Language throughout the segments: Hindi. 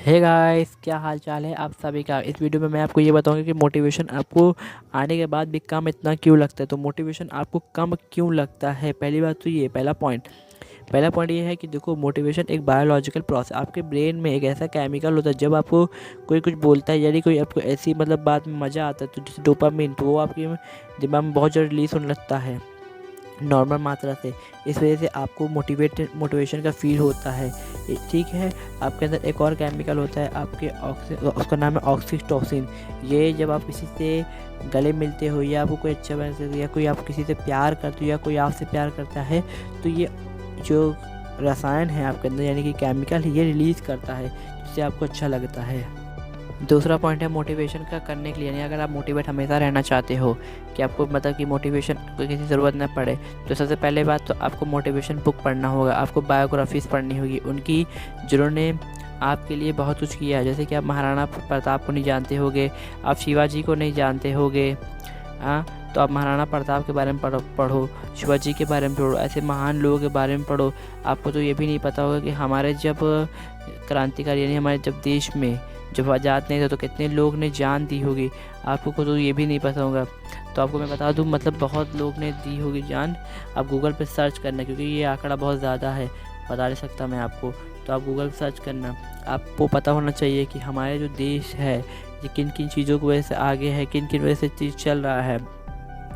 हे गाइस, क्या हाल चाल है आप सभी का। इस वीडियो में मैं आपको ये बताऊंगा कि मोटिवेशन आपको आने के बाद भी कम इतना क्यों लगता है। तो मोटिवेशन आपको कम क्यों लगता है, पहली बात तो ये पहला पॉइंट ये है कि देखो, मोटिवेशन एक बायोलॉजिकल प्रोसेस, आपके ब्रेन में एक ऐसा केमिकल होता है। जब आपको कोई कुछ बोलता है, यानी कोई आपको ऐसी बात में मज़ा आता है, तो जैसे डोपामिन, तो वो आपके दिमाग में बहुत ज़्यादा रिलीज होने लगता है नॉर्मल मात्रा से। इस वजह से आपको मोटिवेशन का फील होता है। ठीक है, आपके अंदर एक और केमिकल होता है आपके उसका नाम है ऑक्सीटोसिन। ये जब आप किसी से गले मिलते हो, या आपको कोई अच्छा मैसेज, या कोई आप किसी से प्यार करते हो, या कोई आपसे प्यार करता है, तो ये जो रसायन है आपके अंदर, यानी कि केमिकल है, ये रिलीज़ करता है, जिससे आपको अच्छा लगता है। दूसरा पॉइंट है मोटिवेशन का करने के लिए, यानी अगर आप मोटिवेट हमेशा रहना चाहते हो कि आपको कि मोटिवेशन की किसी ज़रूरत ना पड़े, तो सबसे पहले बात तो आपको मोटिवेशन बुक पढ़ना होगा। आपको बायोग्राफीज़ पढ़नी होगी उनकी, जिन्होंने आपके लिए बहुत कुछ किया है। जैसे कि आप महाराणा प्रताप को नहीं जानते होगे, आप शिवाजी को नहीं जानते होगे, हाँ, तो आप महाराणा प्रताप के बारे में पढ़ो, शिवाजी के बारे में पढ़ो, ऐसे महान लोगों के बारे में पढ़ो। आपको तो ये भी नहीं पता होगा कि हमारे जब क्रांतिकारी, यानी हमारे जब देश में जब आज़ाद नहीं था, तो कितने लोग ने जान दी होगी। आपको तो ये भी नहीं पता होगा। तो आपको मैं बता दूं, बहुत लोग ने दी होगी जान। आप गूगल पे सर्च करना, क्योंकि ये आंकड़ा बहुत ज़्यादा है, बता नहीं सकता मैं आपको। तो आप गूगल पे सर्च करना। आपको पता होना चाहिए कि हमारे जो देश है, ये किन किन चीज़ों की वजह से आगे है, किन किन वजह से चीज़ चल रहा है।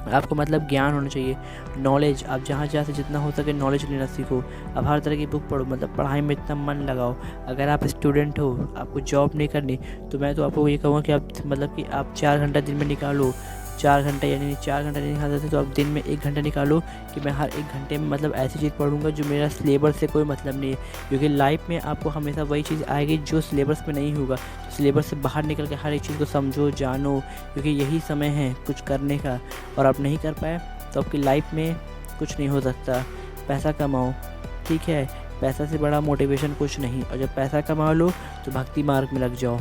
आपको ज्ञान होना चाहिए, नॉलेज। आप जहाँ से जितना हो सके नॉलेज लेना सीखो। आप हर तरह की बुक पढ़ो, पढ़ाई में इतना मन लगाओ। अगर आप स्टूडेंट हो, आपको जॉब नहीं करनी, तो मैं तो आपको ये कहूँगा कि आप 4 घंटा दिन में निकालो। 4 घंटे, यानी 4 घंटे नहीं निकाल सकते तो आप दिन में 1 घंटा निकालो कि मैं हर 1 घंटे में ऐसी चीज़ पढ़ूंगा जो मेरा सिलेबस से कोई मतलब नहीं है। क्योंकि लाइफ में आपको हमेशा वही चीज़ आएगी जो सिलेबस में नहीं होगा। तो सिलेबस से बाहर निकल के हर एक चीज़ को समझो, जानो, क्योंकि यही समय है कुछ करने का। और आप नहीं कर पाए तो आपकी लाइफ में कुछ नहीं हो सकता। पैसा कमाओ, ठीक है, पैसा से बड़ा मोटिवेशन कुछ नहीं। और जब पैसा कमा लो तो भक्ति मार्ग में लग जाओ।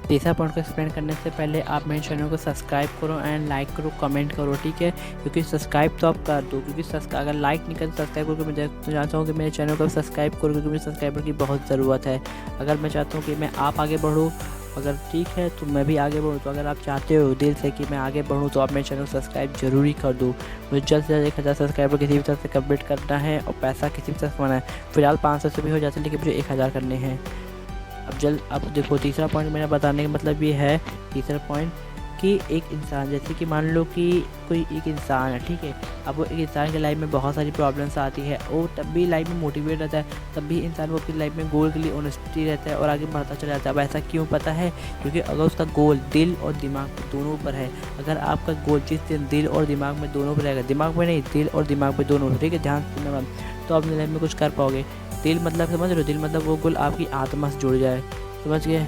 तीसरा पॉइंट को एक्सप्लेन करने से पहले आप मेरे चैनल को सब्सक्राइब करो एंड लाइक करो, कमेंट करो, ठीक है। क्योंकि सब्सक्राइब तो आप कर दो, क्योंकि अगर लाइक नहीं करते सब्सक्राइब करो। मैं चाहता हूँ कि मेरे चैनल को सब्सक्राइब करो, क्योंकि मुझे सब्सक्राइबर की बहुत ज़रूरत है। अगर मैं चाहता हूँ कि आप आगे बढ़ूँ, अगर ठीक है, तो मैं भी आगे बढ़ूँ। तो अगर आप चाहते हो दिल से कि मैं आगे बढ़ूँ, तो आप मेरे चैनल को सब्सक्राइब जरूरी कर दो। मुझे जल्द से जल्द 1000 सब्सक्राइबर किसी भी तरह से कंप्लीट करना है, और पैसा किसी भी तरह से कमाना है। फिलहाल 500 से भी हो जाते हैं, लेकिन मुझे 1000 करने हैं। अब देखो, तीसरा पॉइंट मेरा बताने का ये है, तीसरा पॉइंट कि एक इंसान, जैसे कि मान लो कि कोई एक इंसान है, ठीक है। अब वो एक इंसान की लाइफ में बहुत सारी प्रॉब्लम्स आती है, और तब भी लाइफ में मोटिवेट रहता है, तब भी इंसान वो अपनी लाइफ में गोल के लिए ऑनेस्टी रहता है और आगे बढ़ता चला जाता है। अब ऐसा क्यों पता है? क्योंकि अगर उसका गोल दिल और दिमाग दोनों पर है, अगर आपका गोल जिस दिन दिल और दिमाग में दोनों पर रहेगा, दिमाग में नहीं, दिल और दिमाग में दोनों, ठीक है, ध्यान से सुनना, तो आप अपनी लाइफ में कुछ कर पाओगे। दिल समझ रहे हो? दिल वो गोल आपकी आत्मा से जुड़ जाए, समझ गए।